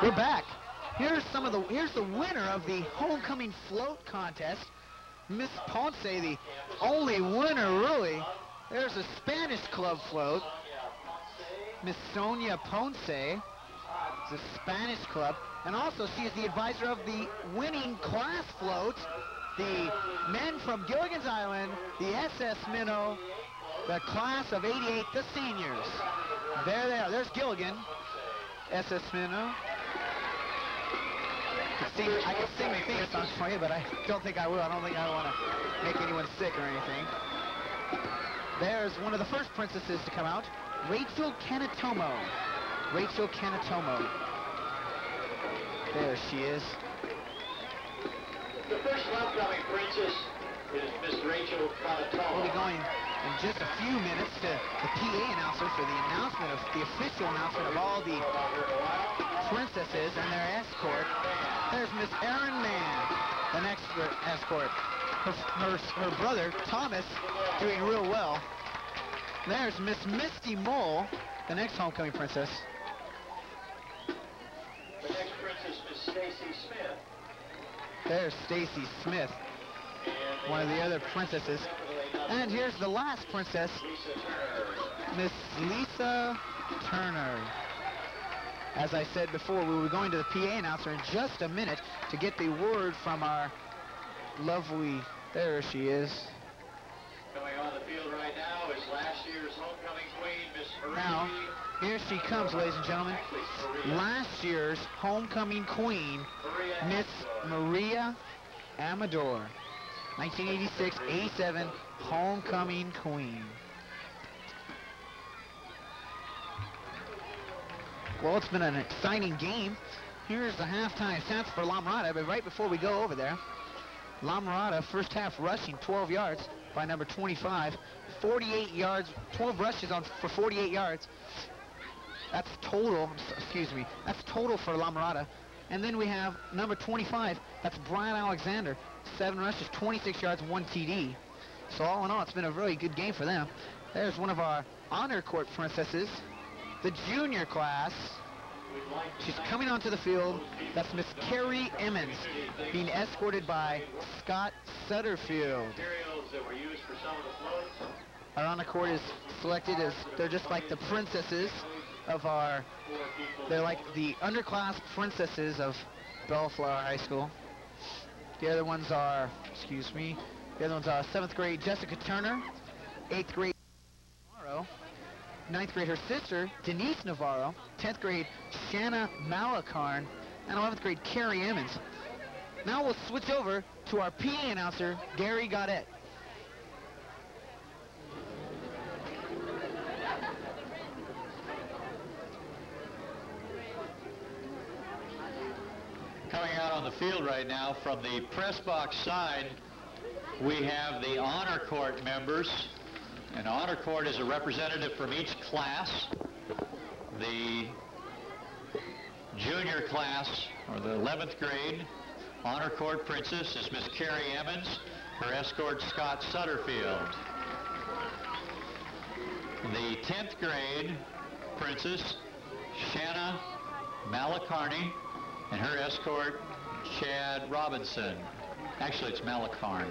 We're back. Here's the winner of the homecoming float contest, Miss Ponce, the only winner really. There's a Spanish club float. Miss Sonia Ponce, it's a Spanish club, and also she is the advisor of the winning class float, the men from Gilligan's Island, the SS Minnow, the class of '88, the seniors. There they are. There's Gilligan, SS Minnow. I can sing the theme songs for you, but I don't think I will. I don't think I want to make anyone sick or anything. There's one of the first princesses to come out, Rachel Canatomo. Rachel Canatomo. There she is. The first homecoming princess is Miss Rachel Canatomo. We'll be going in just a few minutes to the PA announcer for the announcement of the official announcement of all the princesses and their escort. There's Miss Erin Mann, the next escort. Her brother, Thomas, doing real well. There's Miss Misty Mole, the next homecoming princess. The next princess, Miss Stacy Smith. There's Stacy Smith, one of the other princesses. And here's the last princess, Miss Lisa Turner. As I said before, we were going to the PA announcer in just a minute to get the word from our lovely, there she is. Coming on the field right now is last year's homecoming queen, Miss Marie. Now, here she comes, ladies and gentlemen. Last year's homecoming queen, Miss Maria Amador. 1986-87 homecoming queen. Well, it's been an exciting game. Here's the halftime stats for La Mirada, but right before we go over there, La Mirada, first half rushing 12 yards by number 25, 48 yards, 12 rushes for 48 yards. That's total, excuse me, that's total for La Mirada. And then we have number 25, that's Brian Alexander, 7 rushes, 26 yards, 1 TD. So all in all, it's been a really good game for them. There's one of our honor court princesses, the junior class. She's coming onto the field. That's Miss Carrie Emmons, being escorted by Scott Sutterfield. Our honor court is selected as, they're just like the princesses of our, they're like the underclass princesses of Bellflower High School. The other ones are, excuse me, the other ones are 7th grade Jessica Turner, 8th grade Navarro, 9th grade her sister Denise Navarro, 10th grade Shanna Malakarn, and 11th grade Carrie Emmons. Now we'll switch over to our PA announcer, Gary Gaudette. Coming out on the field right now from the press box side, we have the honor court members. An honor court is a representative from each class. The junior class, or the 11th grade, honor court princess is Miss Carrie Emmons, her escort Scott Sutterfield. The 10th grade princess, Shanna Malakarni, and her escort, Chad Robinson. Actually, it's Malakarn.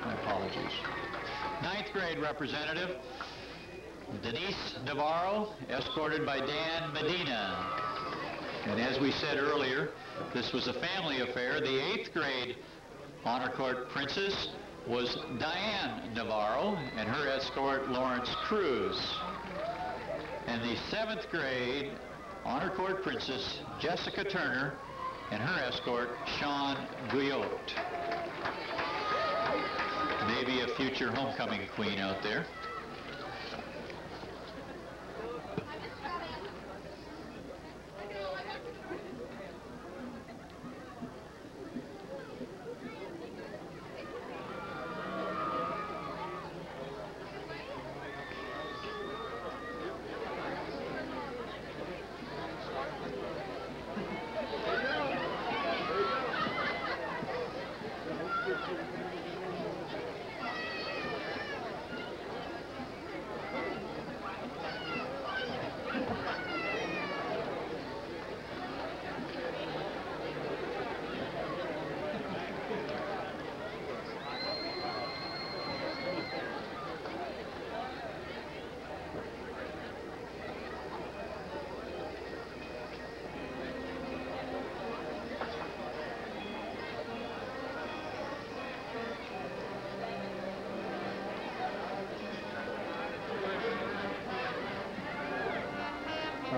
My apologies. 9th grade representative, Denise Navarro, escorted by Dan Medina. And as we said earlier, this was a family affair. The 8th grade honor court princess was Diane Navarro, and her escort, Lawrence Cruz. And the 7th grade honor court princess, Jessica Turner, and her escort, Sean Guyot. Maybe a future homecoming queen out there.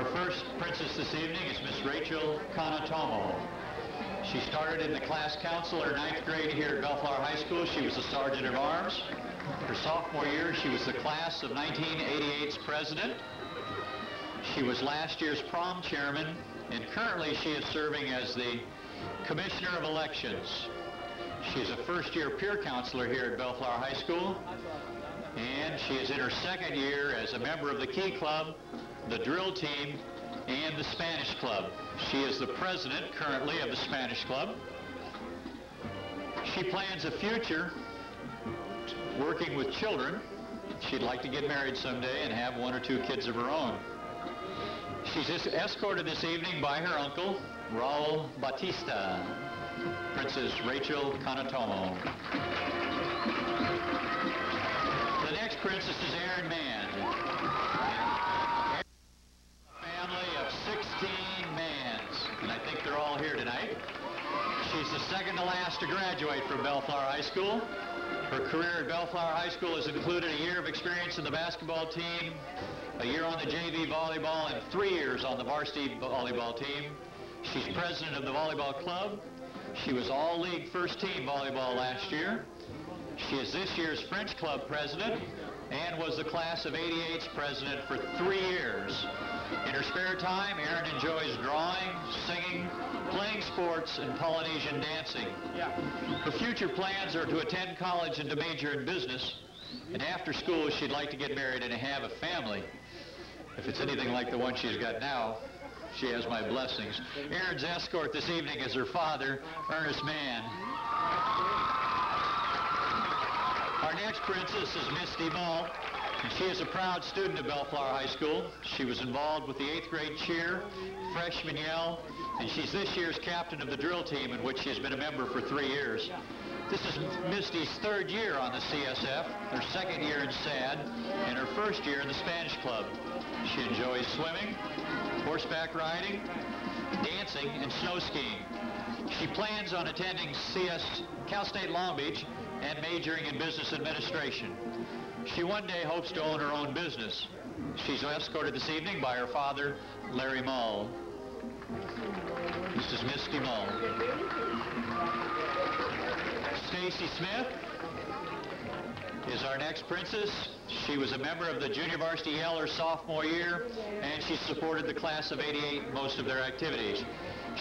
Our first princess this evening is Miss Rachel Kanatomo. She started in the class council her 9th grade here at Bellflower High School. She was a sergeant at arms. Her sophomore year, she was the class of 1988's president. She was last year's prom chairman, and currently she is serving as the commissioner of elections. She is a first-year peer counselor here at Bellflower High School, and she is in her 2nd year as a member of the Key Club, the drill team, and the Spanish Club. She is the president currently of the Spanish Club. She plans a future working with children. She'd like to get married someday and have 1 or 2 kids of her own. She's escorted this evening by her uncle, Raul Batista, Princess Rachel Kanatomo. The next princess is Erin Mann. A family of 16 Manns, and I think they're all here tonight. She's the 2nd to last to graduate from Bellflower High School. Her career at Bellflower High School has included a year of experience in the basketball team, a year on the JV volleyball, and 3 years on the varsity volleyball team. She's president of the volleyball club. She was all-league first-team volleyball last year. She is this year's French club president and was the class of 88's president for 3 years. In her spare time, Erin enjoys drawing, singing, playing sports, and Polynesian dancing. Her future plans are to attend college and to major in business, and after school she'd like to get married and have a family. If it's anything like the one she's got now, she has my blessings. Erin's escort this evening is her father, Ernest Mann. Our next princess is Misty Mull, and she is a proud student of Bellflower High School. She was involved with the 8th grade cheer, freshman yell, and she's this year's captain of the drill team, in which she has been a member for 3 years. This is Misty's 3rd year on the CSF, her 2nd year in SAD, and her 1st year in the Spanish Club. She enjoys swimming, horseback riding, dancing, and snow skiing. She plans on attending Cal State Long Beach and majoring in business administration. She one day hopes to own her own business. She's escorted this evening by her father, Larry Mull. This is Misty Mull. Stacy Smith is our next princess. She was a member of the junior varsity yell her sophomore year, and she supported the class of 88 in most of their activities.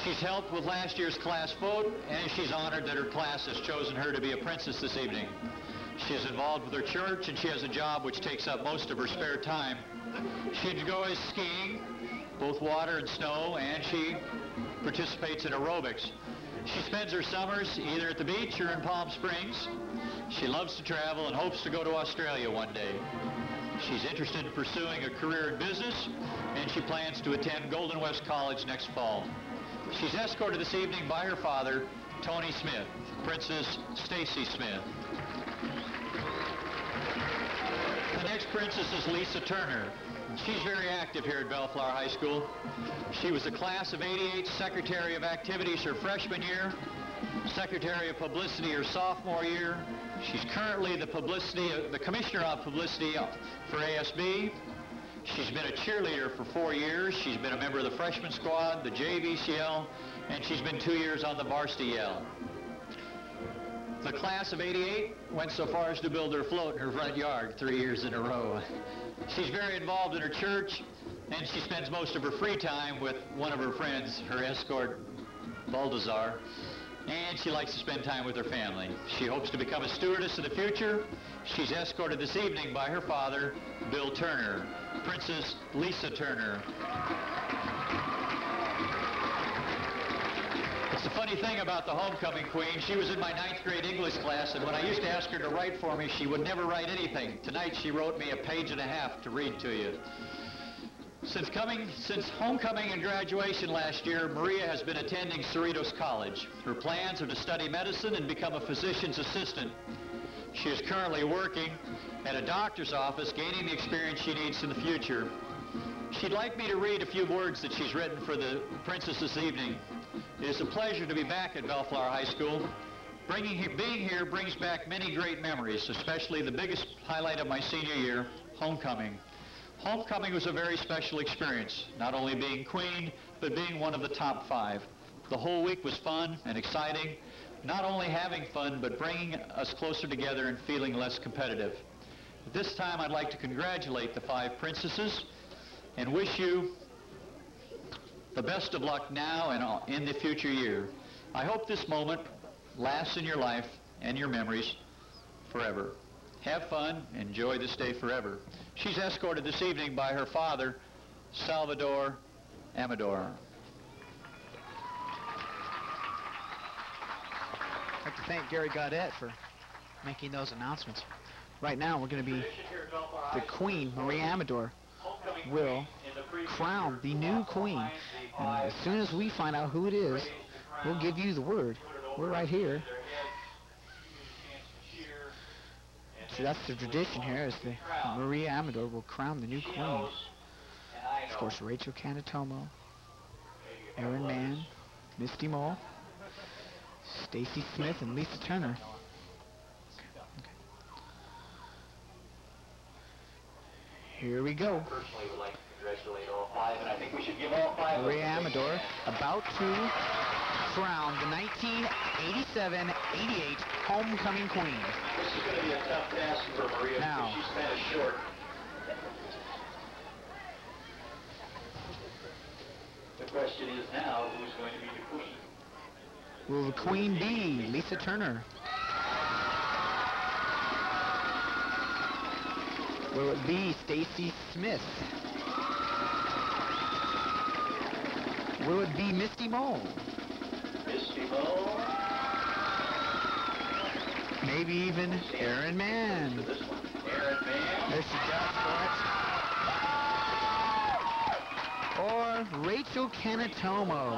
She's helped with last year's class vote, and she's honored that her class has chosen her to be a princess this evening. She is involved with her church, and she has a job which takes up most of her spare time. She enjoys skiing, both water and snow, and she participates in aerobics. She spends her summers either at the beach or in Palm Springs. She loves to travel and hopes to go to Australia one day. She's interested in pursuing a career in business, and she plans to attend Golden West College next fall. She's escorted this evening by her father, Tony Smith, Princess Stacy Smith. The next princess is Lisa Turner. She's very active here at Bellflower High School. She was the class of 88 Secretary of Activities her freshman year, Secretary of Publicity her sophomore year. She's currently the Commissioner of Publicity for ASB. She's been a cheerleader for 4 years. She's been a member of the freshman squad, the JVCL, and she's been 2 years on the varsity yell. The class of 88 went so far as to build her float in her front yard 3 years in a row. She's very involved in her church, and she spends most of her free time with one of her friends, her escort, Balthazar, and she likes to spend time with her family. She hopes to become a stewardess in the future. She's escorted this evening by her father, Bill Turner, Princess Lisa Turner. It's the funny thing about the homecoming queen. She was in my 9th grade English class, and when I used to ask her to write for me, she would never write anything. Tonight she wrote me a page and a half to read to you. Since homecoming and graduation last year, Maria has been attending Cerritos College. Her plans are to study medicine and become a physician's assistant. She is currently working at a doctor's office, gaining the experience she needs in the future. She'd like me to read a few words that she's written for the princess this evening. It is a pleasure to be back at Bellflower High School. Being here brings back many great memories, especially the biggest highlight of my senior year, homecoming. Homecoming was a very special experience, not only being queen, but being one of the top 5. The whole week was fun and exciting, not only having fun, but bringing us closer together and feeling less competitive. At this time, I'd like to congratulate the 5 princesses and wish you the best of luck now and in the future year. I hope this moment lasts in your life and your memories forever. Have fun, enjoy this day forever. She's escorted this evening by her father, Salvador Amador. I'd like to thank Gary Gaudette for making those announcements. Right now, we're going to be the Queen, Marie Amador, will crown the new queen. And as soon as we find out who it is, we'll give you the word. We're right here. So that's the tradition here, is the Marie Amador will crown the new queen. Of course, Rachel Canatomo, Erin Mann, Misty Mole, Stacy Smith, and Lisa Turner. Okay. Here we go. Personally would like to congratulate all 5, and I think we should give all 5 Marie Amador about to crown the 1987-88 homecoming queen. This is going to be a tough task for Maria Now. because she's kind of short. The question is now, who's going to be the queen? Will the queen be Lisa Turner? Will it be Stacy Smith? Will it be Misty Mole? Misty Mole. Maybe even Erin Mann. This one, Erin Mann. There she goes for it. Or Rachel Canatomo.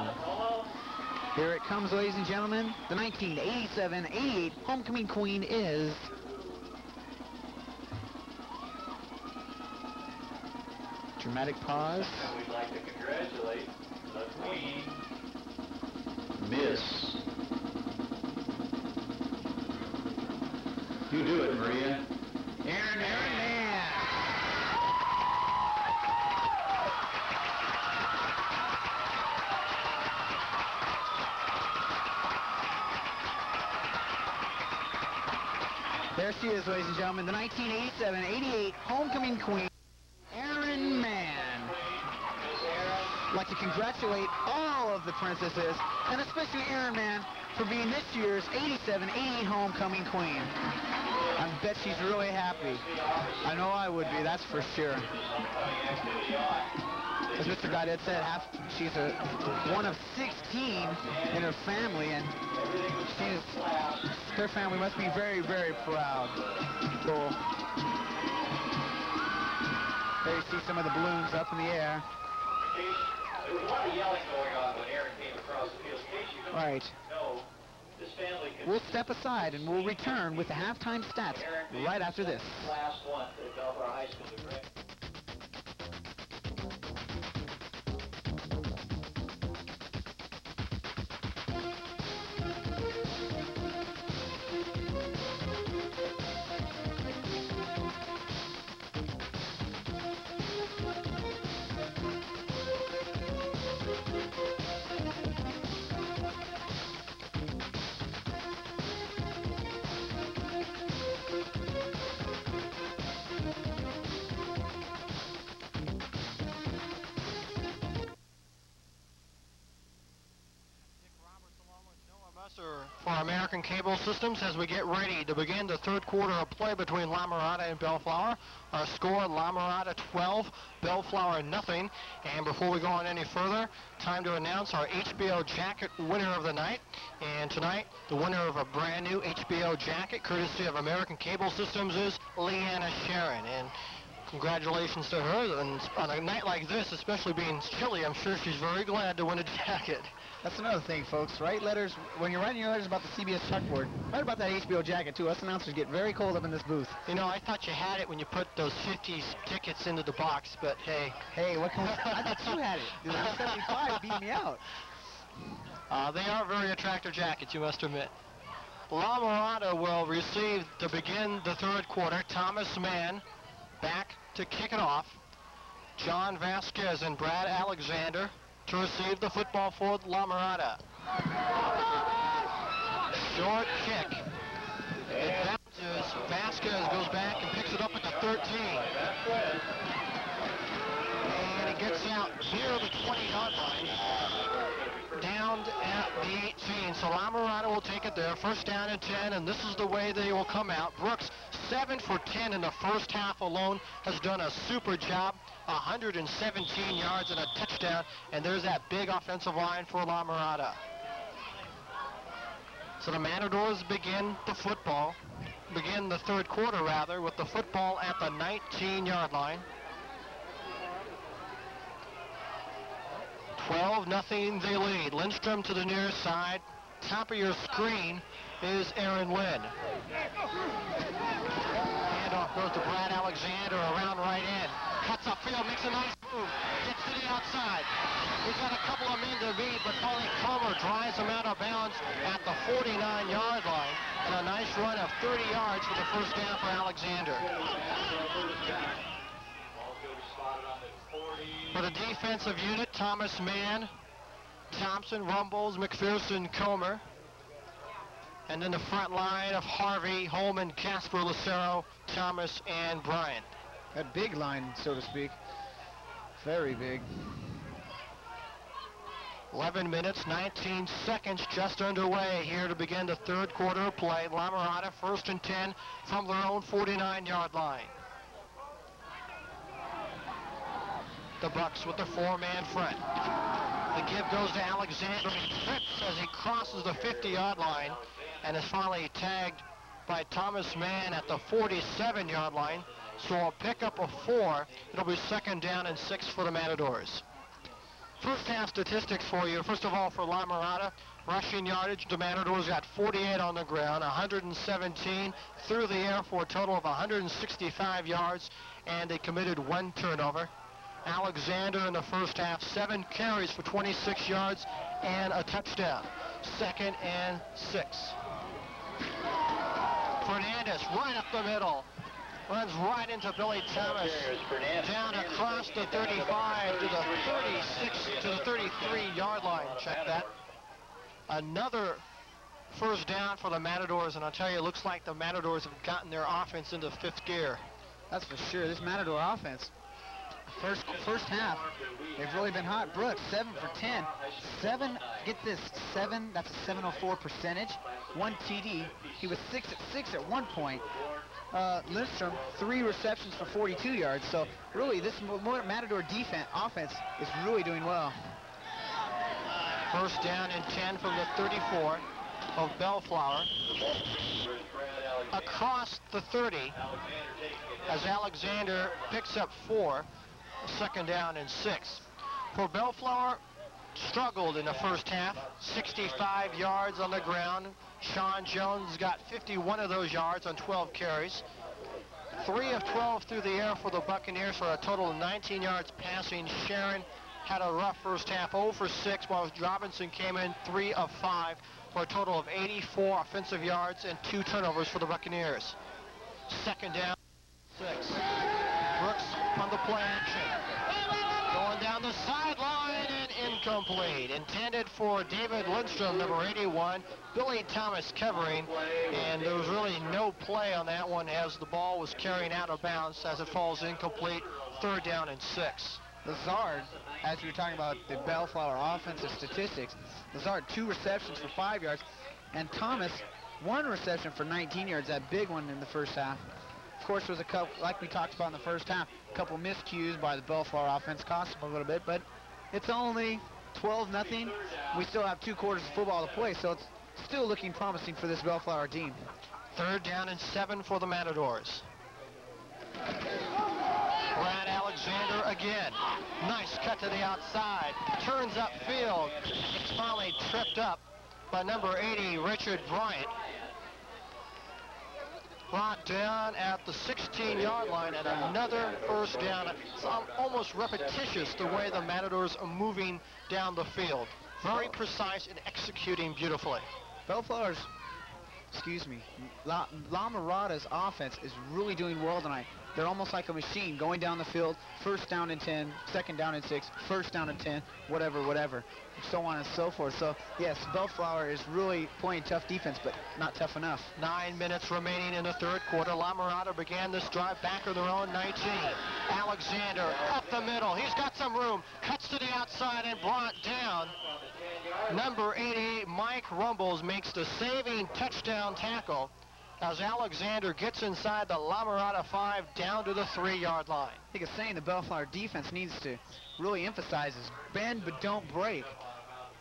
Here it comes, ladies and gentlemen. The 1987-88 homecoming queen is dramatic pause. And we'd like to congratulate the queen, Miss. You do it, Maria. Erin Mann. There she is, ladies and gentlemen, the 1987-88 homecoming queen, Erin Mann. I'd like to congratulate all of the princesses, and especially Erin Mann, for being this year's 87-88 homecoming queen. I bet she's really happy. I know I would be, that's for sure. As Mr. Gaudette said, she's one of 16 in her family, and her family must be very, very proud. Cool. There you see some of the balloons up in the air. There was a lot of yelling going on when Erin came across the field. In case you don't Right. know, this family We'll step aside and we'll return with the halftime stats right after this. Class 1 at Bellflower High School. For American Cable Systems as we get ready to begin the third quarter of play between La Mirada and Bellflower. Our score, La Mirada 12, Bellflower nothing. And before we go on any further, time to announce our HBO Jacket winner of the night. And tonight, the winner of a brand new HBO Jacket, courtesy of American Cable Systems, is Leanna Sharon. And congratulations to her. And on a night like this, especially being chilly, I'm sure she's very glad to win a jacket. That's another thing, folks. Write letters. When you're writing your letters about the CBS chalkboard, write about that HBO jacket, too. Us announcers get very cold up in this booth. You know, I thought you had it when you put those 50s tickets into the box, but hey. Hey, what can we... I thought you had it. The 75 beat me out. They are very attractive jackets, you must admit. La Mirada will receive to begin the third quarter. Thomas Mann back to kick it off. John Vasquez and Brad Alexander to receive the football for La Mirada. Short kick. It bounces. Vasquez goes back and picks it up at the 13. And it gets out near the 20-yard line. Down at the 18. So La Mirada will take it there. First down and 10, and this is the way they will come out. Brooks, 7 for 10 in the first half alone, has done a super job. 117 yards and a touchdown, and there's that big offensive line for La Mirada. So the Matadors begin the third quarter rather, with the football at the 19-yard line. 12-0 they lead. Lindstrom to the near side. Top of your screen is Aaron Lynn. Handoff goes to Brad Alexander around right end. Cuts upfield, makes a nice move. Gets to the outside. He's got a couple of men to beat, but Paulie Comer drives him out of bounds at the 49-yard line. And a nice run of 30 yards for the first down for Alexander. For the defensive unit, Thomas Mann, Thompson, Rumbles, McPherson, Comer. And then the front line of Harvey, Holman, Casper, Lucero, Thomas, and Bryant. That big line, so to speak. Very big. 11 minutes, 19 seconds just underway here to begin the third quarter of play. La Mirada first and 10 from their own 49-yard line. The Bucks with the four-man front. The give goes to Alexander. He trips as he crosses the 50-yard line and is finally tagged by Thomas Mann at the 47-yard line. So a pickup of 4. It'll be second down and 6 for the Matadors. First half statistics for you. First of all, for La Mirada, rushing yardage, the Matadors got 48 on the ground, 117 through the air for a total of 165 yards, and they committed 1 turnover. Alexander in the first half, 7 carries for 26 yards and a touchdown. Second and 6. Fernandez right up the middle. Runs right into Billy Thomas. Down across the 35 to the 36 to the 33-yard line. Check that. Another first down for the Matadors, and I'll tell you, it looks like the Matadors have gotten their offense into 5th gear. That's for sure. This Matador offense, first half, they've really been hot. Brooks, 7 for 10. 7, get this, 7, that's a 704 percentage. 1 TD. He was 6 at 6 at one point. Lindstrom, 3 receptions for 42 yards. So really, this Matador offense is really doing well. First down and 10 from the 34 of Bellflower. Across the 30 as Alexander picks up 4. Second down and 6. For Bellflower, struggled in the first half. 65 yards on the ground. Sean Jones got 51 of those yards on 12 carries. 3 of 12 through the air for the Buccaneers for a total of 19 yards passing. Sharon had a rough first half, 0 for 6, while Robinson came in 3 of 5 for a total of 84 offensive yards and 2 turnovers for the Buccaneers. Second down, 6. Brooks on the play action. Going down the sideline and incomplete. Intended for David Lindstrom, number 81. Billy Thomas covering, and there was really no play on that one as the ball was carrying out of bounds as it falls incomplete. Third down and 6. Lazard, as we were talking about the Bellflower offensive statistics, Lazard 2 receptions for 5 yards, and Thomas 1 reception for 19 yards, that big one in the first half. Of course, was a couple, like we talked about in the first half, a couple miscues by the Bellflower offense, cost them a little bit, but it's only 12-0. We still have 2 quarters of football to play, so it's still looking promising for this Bellflower team. Third down and 7 for the Matadors. Brad Alexander again. Nice cut to the outside. Turns upfield. It's finally tripped up by number 80, Richard Bryant. Brought down at the 16-yard line, and another first down. It's almost repetitious the way the Matadors are moving down the field. Very precise and executing beautifully. Bellflower's excuse me, La Mirada's offense is really doing well tonight. They're almost like a machine going down the field, first down and 10, second down and 6, first down and 10, whatever, so on and so forth. So, yes, Bellflower is really playing tough defense, but not tough enough. 9 minutes remaining in the third quarter. La Mirada began this drive back on their own 19. Alexander up the middle. He's got some room. Cuts to the outside and brought down. Number 88, Mike Rumbles, makes the saving touchdown tackle as Alexander gets inside the La Mirada 5 down to the 3-yard line. I think it's saying the Bellflower defense needs to really emphasize is bend but don't break,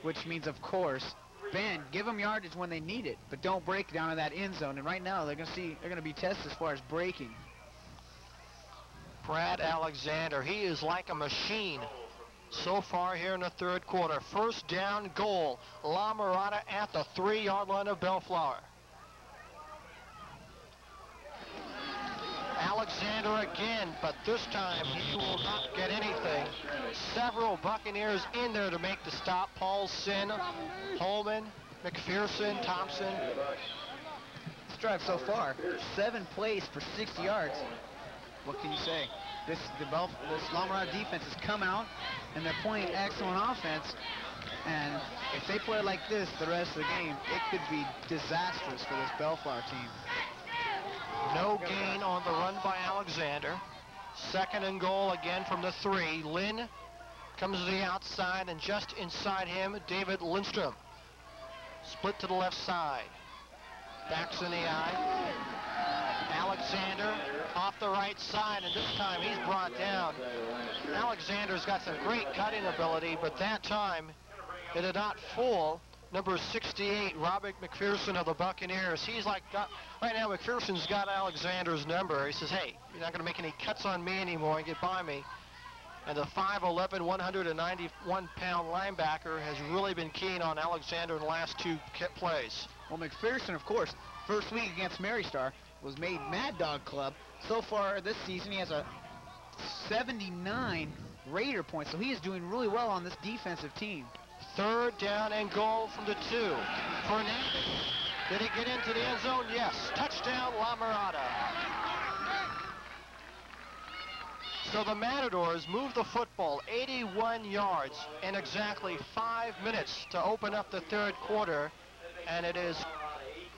which means, of course, bend, give them yardage when they need it, but don't break down in that end zone. And right now they're going to be tested as far as breaking. Brad Alexander, he is like a machine so far here in the third quarter. First down goal, La Mirada at the 3-yard line of Bellflower. Alexander again, but this time he will not get anything. Several Buccaneers in there to make the stop. Paulson, Holman, McPherson, Thompson. This drive so far, 7 plays for 60 yards. What can you say? This La Mirada defense has come out, and they're playing excellent offense. And if they play like this the rest of the game, it could be disastrous for this Bellflower team. No gain on the run by Alexander. Second and goal again from the 3. Lynn comes to the outside, and just inside him, David Lindstrom. Split to the left side. Backs in the eye. Alexander off the right side, and this time he's brought down. Alexander's got some great cutting ability, but that time it did not fool number 68, Robert McPherson of the Buccaneers. He's like, right now McPherson's got Alexander's number. He says, hey, you're not going to make any cuts on me anymore and get by me. And the 5'11", 191-pound linebacker has really been keen on Alexander in the last 2 plays. Well, McPherson, of course, first week against Mary Star was made Mad Dog Club. So far this season, he has a 79 Raider points, so he is doing really well on this defensive team. Third down and goal from the 2. Fernandez, did he get into the end zone? Yes. Touchdown, La Mirada. So the Matadors move the football 81 yards in exactly 5 minutes to open up the third quarter, and it is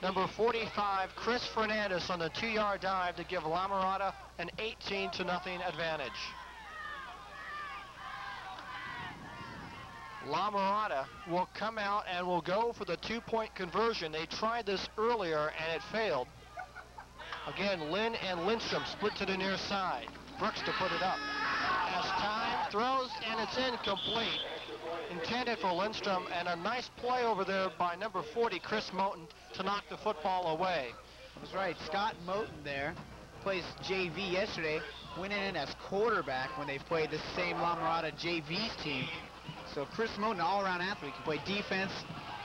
number 45, Chris Fernandez, on the 2-yard dive to give La Mirada an 18-0 advantage. La Mirada will come out and will go for the 2-point conversion. They tried this earlier and it failed. Again, Lynn and Lindstrom split to the near side. Brooks to put it up. As time throws, and it's incomplete. Intended for Lindstrom, and a nice play over there by number 40, Chris Moten, to knock the football away. That's right. Scott Moten there plays JV yesterday, went in as quarterback when they've played the same La Mirada JV's team. So Chris Moten, all-around athlete, can play defense,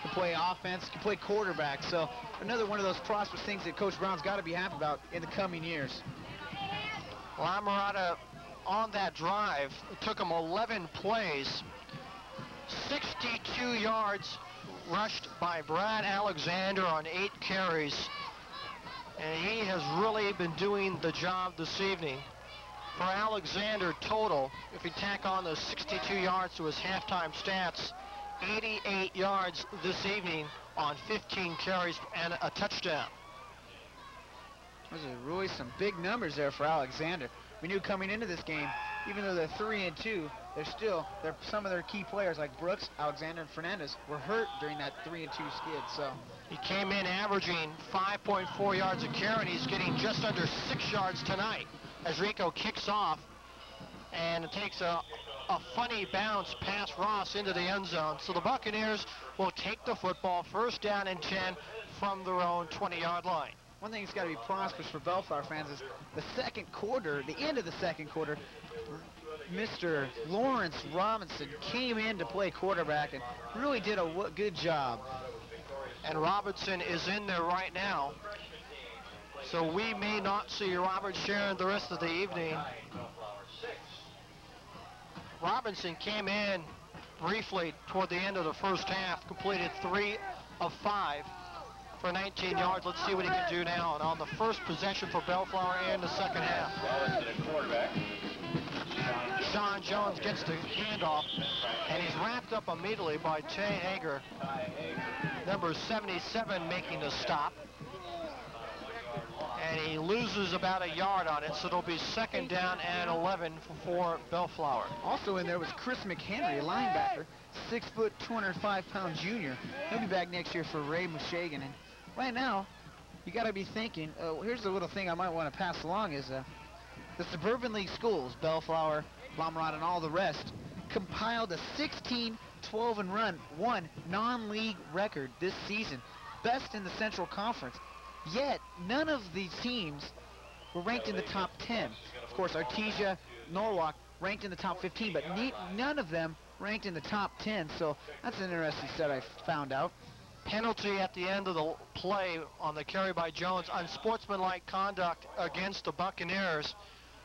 can play offense, can play quarterback. So another one of those prosperous things that Coach Brown's got to be happy about in the coming years. La Mirada on that drive, it took them 11 plays, 62 yards rushed by Brad Alexander on 8 carries. And he has really been doing the job this evening. For Alexander total, if you tack on those 62 yards to his halftime stats, 88 yards this evening on 15 carries and a touchdown. Those are really some big numbers there for Alexander. We knew coming into this game, even though they're 3-2, some of their key players like Brooks, Alexander, and Fernandez were hurt during that 3-2 skid. So he came in averaging 5.4 yards a carry, and he's getting just under 6 yards tonight as Rico kicks off, and it takes a funny bounce past Ross into the end zone. So the Buccaneers will take the football first down and 10 from their own 20-yard line. One thing that's got to be prosperous for Bellflower fans is the second quarter, the end of the second quarter, Mr. Lawrence Robinson came in to play quarterback and really did a good job. And Robinson is in there right now. So we may not see Robert Sharon the rest of the evening. Robinson came in briefly toward the end of the first half, completed 3 of 5 for 19 yards. Let's see what he can do now. And on the first possession for Bellflower in the second half. Ball is to the quarterback. Sean Jones gets the handoff, and he's wrapped up immediately by Tay Hager, number 77, making the stop. And he loses about a yard on it, so it'll be second down and 11 for Bellflower. Also in there was Chris McHenry, a linebacker, 6 foot, 205-pound junior. He'll be back next year for Ray Mushagan. And right now, you got to be thinking, here's a little thing I might want to pass along is the Suburban League schools, Bellflower, Lamrod, and all the rest, compiled a 16-12-1 non-league record this season, best in the Central Conference. Yet, none of these teams were ranked in the top 10. Of course, Artesia, Norwalk ranked in the top 15, but none of them ranked in the top 10. So that's an interesting stat I found out. Penalty at the end of the play on the carry by Jones, unsportsmanlike conduct against the Buccaneers.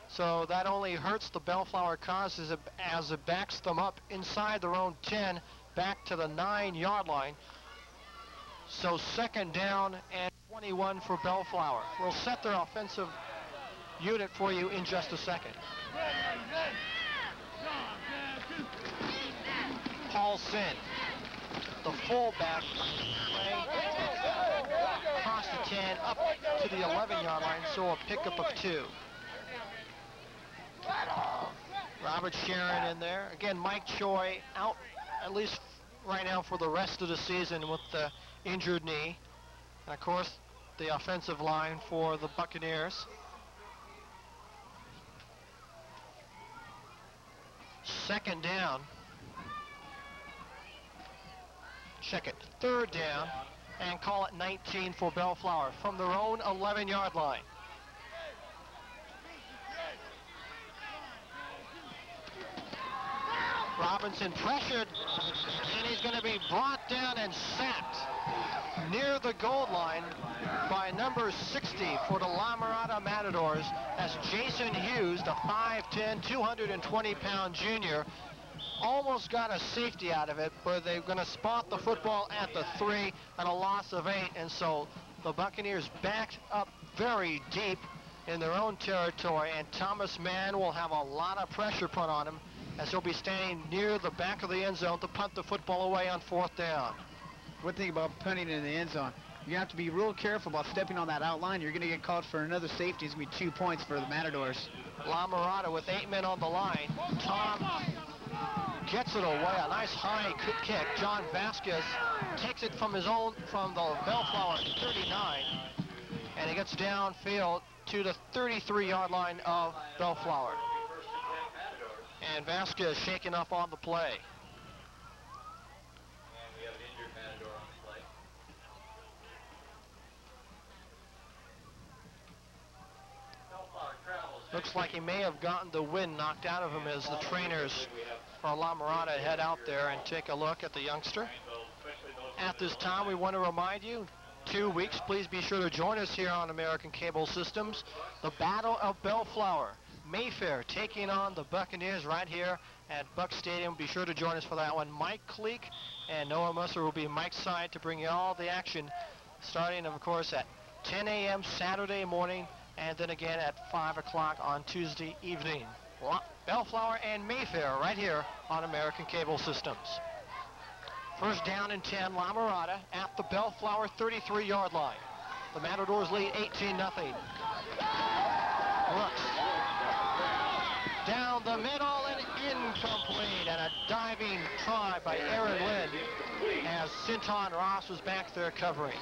So that only hurts the Bellflower cause as it backs them up inside their own 10, back to the 9-yard line. So second down and 21 for Bellflower. We'll set their offensive unit for you in just a second. Paul Sin, the fullback, across the 10 up to the 11-yard line, so a pickup of 2. Robert Sharon in there. Again, Mike Choi out at least right now for the rest of the season with the injured knee. And of course, the offensive line for the Buccaneers. Second down. Check it. Third down. And call it 19 for Bellflower from their own 11-yard line. Robinson pressured, and he's going to be brought down and sacked near the goal line by number 60 for the La Mirada Matadors. That's Jason Hughes, the 5'10", 220-pound junior. Almost got a safety out of it, but they're going to spot the football at the 3 and a loss of 8. And so the Buccaneers backed up very deep in their own territory, and Thomas Mann will have a lot of pressure put on him as he'll be standing near the back of the end zone to punt the football away on 4th down. One thing about punting in the end zone, you have to be real careful about stepping on that outline. You're going to get called for another safety. It's going to be 2 points for the Matadors. La Mirada with 8 men on the line. Tom gets it away, a nice high kick. John Vasquez takes it from the Bellflower 39, and he gets downfield to the 33-yard line of Bellflower. And Vasquez shaken up on the play. And we have an injured Matador on the play. Looks like he may have gotten the wind knocked out of him as the trainers for La Mirada head out there and take a look at the youngster. At this time, we want to remind you, 2 weeks, please be sure to join us here on American Cable Systems. The Battle of Bellflower. Mayfair taking on the Buccaneers right here at Buck Stadium. Be sure to join us for that one. Mike Cleek and Noah Musser will be Mike's side to bring you all the action, starting, of course, at 10 a.m. Saturday morning, and then again at 5 o'clock on Tuesday evening. Bellflower and Mayfair right here on American Cable Systems. First down and 10, La Mirada at the Bellflower 33-yard line. The Matadors lead 18-0. Brooks down the middle and incomplete, and a diving try by Aaron Lynn as Sinton Ross was back there covering.